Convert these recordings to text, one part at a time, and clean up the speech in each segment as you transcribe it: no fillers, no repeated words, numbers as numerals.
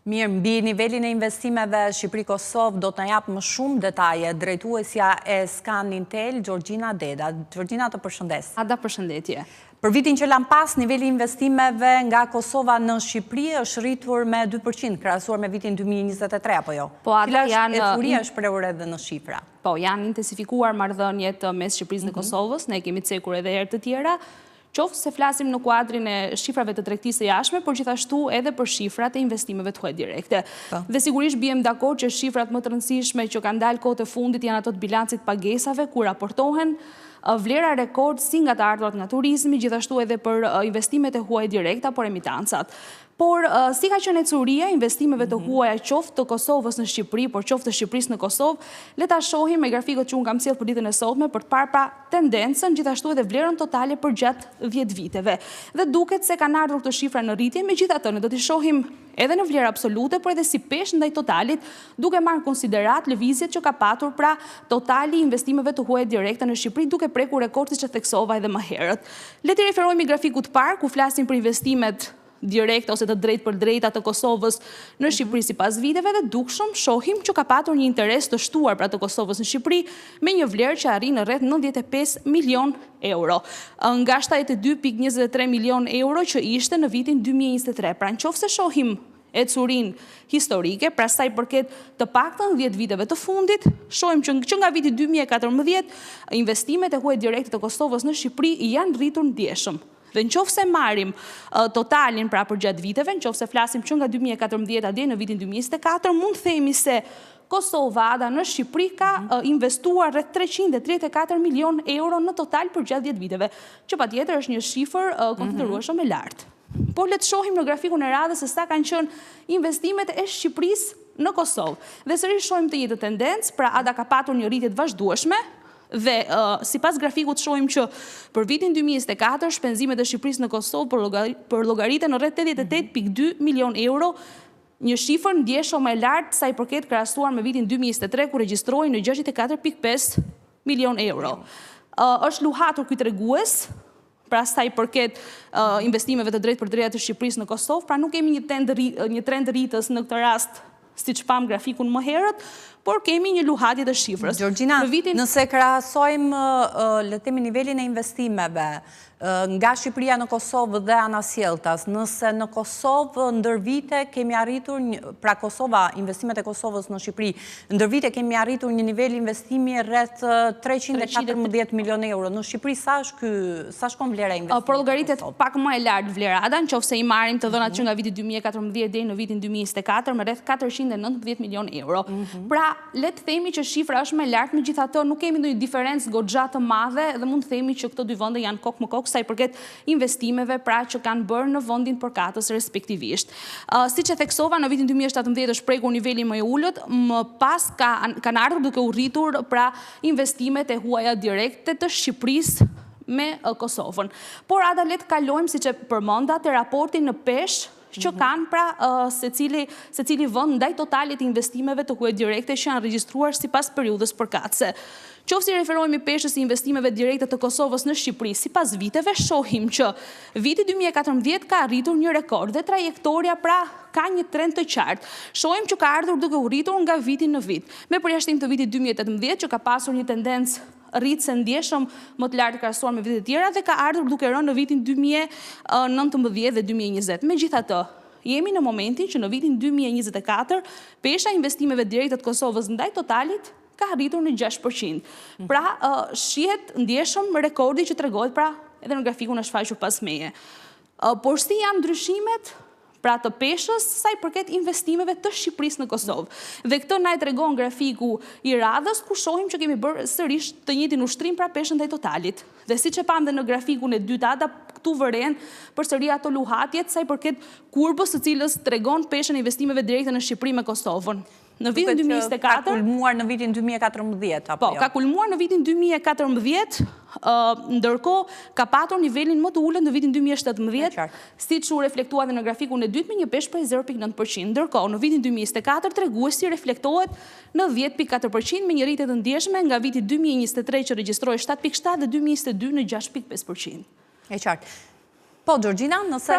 Mirë, mbi nivelin e investimeve Shqipëri-Kosovë do të na jap më shumë detaje drejtuesja e Scan Intel, Gjorgjina Deda. Gjorgjina, të përshëndes. Ada, përshëndetje. Për vitin që lan pas, niveli i investimeve nga Kosova në Shqipëri është rritur me 2%, krahasuar me vitin 2023, apo jo? Po, Ada, janë efuria është shprehur edhe në shifra. Po, janë intensifikuar marrëdhëniet mes Shqipërisë dhe Kosovës, ne kemi cekur edhe herë të tjera. Qoftë se flasim në kuadrin e shifrave të tregtisë së jashtme, por gjithashtu edhe për shifrat e investimeve të huaj direkte. Dhe sigurisht bijem dakord që shifrat më të rëndësishme që kanë dalë kohët e fundit janë ato të bilancit pagesave, ku raportohen vlera rekord si nga të ardhurat nga turizmi, gjithashtu edhe për investimet e huaj direkta, por emitancat. Por, si ka qenë ecuria investimeve të huaja qoftë të Kosovës në Shqipëri, por qoftë të Shqipërisë në Kosovë, le ta shohim me grafikët që unë kam sjellë për ditën e sotme për të parë pra tendencën, gjithashtu edhe vlerën totale për gjatë 10 viteve. Dhe duket se kanë ardhur këto shifra në rritje, megjithatë ne do t'i shohim edhe në vlerë absolute, por edhe si peshë ndaj totalit, duke marrë konsiderat lëvizjet që ka patur pra totali investimeve të huaja direkte në Shqipëri, duke prekur rekordin që theksova edhe më herët. Le t'i referohemi grafikut të parë, ku flasim për investimet direkte ose të drejt për drejta të Kosovës në Shqipëri sipas viteve dhe dukshëm shohim që ka patur një interes të shtuar pra të Kosovës në Shqipëri me një vlerë që arrin në rreth 95 milion euro, nga 72.23 milion euro që ishte në vitin 2023. Pra nëse shohim ecurin historike, pra sa i përket të paktën 10 viteve të fundit, shohim që nga viti 2014 investimet e huaj direkte të Kosovës në Shqipëri janë rritur ndjeshëm. Dhe në qofë se marim totalin pra për gjatë viteve, në qofë se flasim që nga 2014 deri në vitin 2024, mund themi se Kosova në Shqipëri ka investuar rreth 334 milion euro në total për gjatë 10 viteve, që patjetër është një shifër konsiderueshëm e lartë. Por le të shohim në grafikun e radhës se sa kanë qenë investimet e Shqipërisë në Kosovë. Dhe sërish shohim të njëjtën tendencë, pra Ada ka patur një rritje të vazhdueshme. Dhe sipas grafikut shohim që për vitin 2024 shpenzimet e Shqipërisë në Kosovë për llogaritën në rreth 88.2 milion euro, një shifër ndjeshëm e lartë sa i përket krahasuar me vitin 2023 ku regjistroi në 64.5 milion euro. Është luhatur ky tregues, pra sa i përket investimeve të drejtë për drejta të Shqipërisë në Kosovë, pra nuk kemi një trend rritës në këtë rast siç pam grafikun më herët, por kemi një luhatje të shifrës. Gjorgjina, nëse krahasojmë le të themi nivelin e investimeve nga Shqipëria në Kosovë dhe anasjelltas, nëse në Kosovë ndër vite kemi arritur, pra Kosova, investimet e Kosovës në Shqipëri, ndër vite kemi arritur një nivel investimi rreth 314 milion euro. Në Shqipëri sa shkon vlera e investimit? Por llogaritet pak më e lartë vlera, Ada, nëse i marrim të dhënat që nga viti 2014 deri në vitin 2024 me rreth 419 milion euro. Pra, le të themi që shifra është më e lartë, megjithatë nuk kemi ndonjë diferencë goxha të madhe dhe mund të themi që këto dy vende janë kokë më kokë sa i përket investimeve pra që kanë bërë në vendin përkatës respektivisht. Siç e theksova, në vitin 2017 është prekur niveli më i ulët, më pas kanë ardhur duke u rritur pra investimet e huaja direkte të Shqipërisë me Kosovën. Por Ada, le të kalojmë siç e përmenda te raporti në peshë që kanë pra secili vend ndaj totalit investimeve të huaj direkte që janë regjistruar sipas periudhës përkatëse. Qoftë si referohemi peshës së investimeve direkte të Kosovës në Shqipëri, sipas viteve shohim që viti 2014 ka arritur një rekord dhe trajektoria pra ka një trend të qartë. Shohim që ka ardhur duke u rritur nga viti në vit, me përjashtim të vitit 2018 që ka pasur një tendencë rritëse ndjeshëm më të lartë krahasuar me vitet e tjera dhe ka ardhur duke rënë në vitin 2019 dhe 2020. Megjithatë, jemi në momentin që në vitin 2024 pesha investimeve direkte të Kosovës ndaj totalit ka arritur në 6%. Pra, shihet ndjeshëm rekordi që tregohet pra edhe në grafikun e shfaqur pas meje. Por si janë ndryshimet pra të peshës sa i përket investimeve të Shqipërisë në Kosovë. Dhe këtë na e tregon grafiku i radhës ku shohim që kemi bërë sërish të njëjtin ushtrim pra peshën ndaj totalit. Dhe siç e pam dhe në grafikun e dytë, Ada, këtu vëren përsëri ato luhatjet sa i përket kurbës së cilës tregon peshën e investimeve direkte në Shqipëri me Kosovën. Në vitin 2024 ka kulmuar në vitin 2014 apo jo? Po, ka kulmuar në vitin 2014, ndërkohë ka patur nivelin më të ulët në vitin 2017, siç u reflektua dhe në grafikun e dytë me një peshë prej 0.9%. Ndërkohë në vitin 2024 treguesi reflektohet në 10.4% me një rritje të ndjeshme nga viti 2023 që regjistroi 7.7 dhe 2022 në 6.5%. E qartë. Po, Gjorgjina, nëse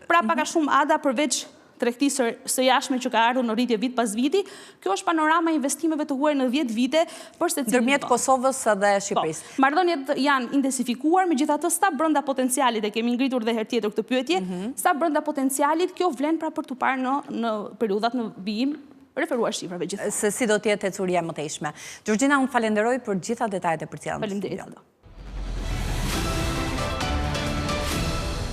pra pak a shumë Ada përveç tregtisë së jashtme që ka ardhur në rritje vit pas viti, kjo është panorama e investimeve të huaj në 10 vite për secilin. Ndërmjet Kosovës dhe Shqipërisë. Marrëdhëniet janë intensifikuar, megjithatë sa brenda potencialit, e kemi ngritur dhe herë tjetër këtë pyetje, sa brenda potencialit kjo vlen pra për të parë në periudhat në vijim, referuar shifrave gjithë. Se si do t'jetë ecuria e mëtejshme. Gjorgjina, unë falenderoj për gjitha detajet e përcjelljes. Faleminderit.